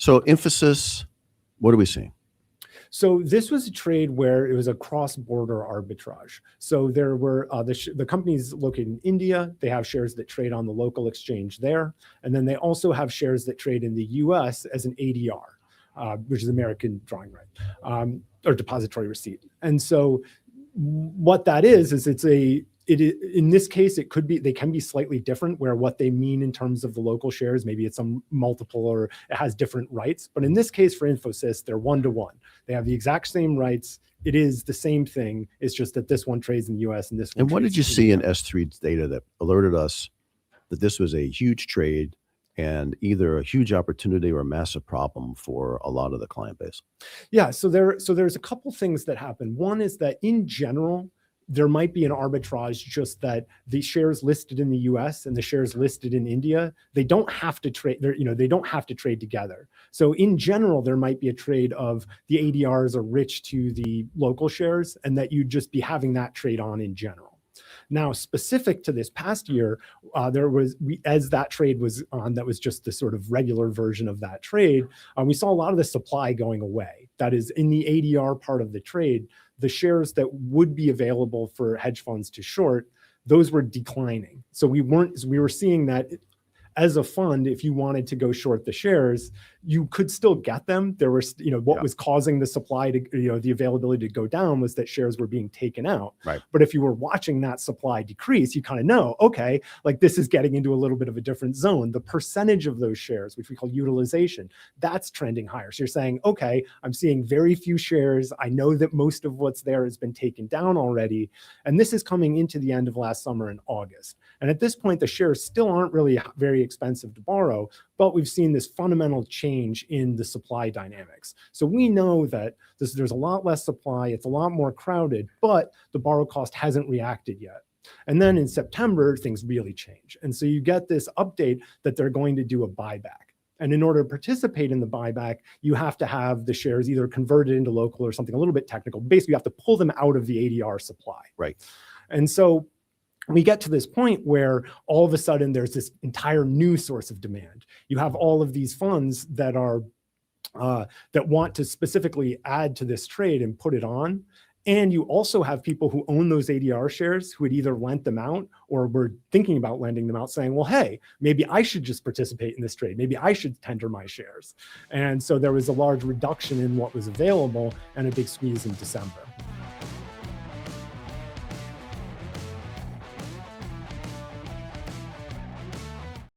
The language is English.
So Infosys, what are we seeing? So this was a trade where it was a cross-border arbitrage. So there were the companies located in India. They have shares that trade on the local exchange there. And then they also have shares that trade in the US as an ADR, which is American drawing right, or depository receipt. And so what that is in this case, they can be slightly different where what they mean in terms of the local shares, maybe it's a multiple or it has different rights. But in this case for Infosys, they're one-to-one. They have the exact same rights. It is the same thing. It's just that this one trades in the US and this one. And what did you see in S3's data that alerted us that this was a huge trade and either a huge opportunity or a massive problem for a lot of the client base? Yeah, so there's a couple things that happen. One is that in general, there might be an arbitrage, just that the shares listed in the US and the shares listed in India, they don't have to trade, they don't have to trade together. So in general, there might be a trade of the ADRs are rich to the local shares and that you'd just be having that trade on in general. Now, specific to this past year, as that trade was on, that was just the sort of regular version of that trade, we saw a lot of the supply going away. That is, in the ADR part of the trade, the shares that would be available for hedge funds to short, those were declining. So we were seeing that as a fund, if you wanted to go short the shares, you could still get them. There was, what was causing the supply to, the availability to go down was that shares were being taken out. Right. But if you were watching that supply decrease, you kind of know, okay, like this is getting into a little bit of a different zone. The percentage of those shares, which we call utilization, that's trending higher. So you're saying, okay, I'm seeing very few shares. I know that most of what's there has been taken down already. And this is coming into the end of last summer in August. And at this point, the shares still aren't really very expensive to borrow, but we've seen this fundamental change in the supply dynamics. So we know that there's a lot less supply, it's a lot more crowded, but the borrow cost hasn't reacted yet. And then in September, things really change. And so you get this update that they're going to do a buyback. And in order to participate in the buyback, you have to have the shares either converted into local or something a little bit technical. Basically, you have to pull them out of the ADR supply. Right. And so we get to this point where all of a sudden there's this entire new source of demand. You have all of these funds that are that want to specifically add to this trade and put it on. And you also have people who own those ADR shares who had either lent them out or were thinking about lending them out, saying, well, hey, maybe I should just participate in this trade. Maybe I should tender my shares. And so there was a large reduction in what was available and a big squeeze in December.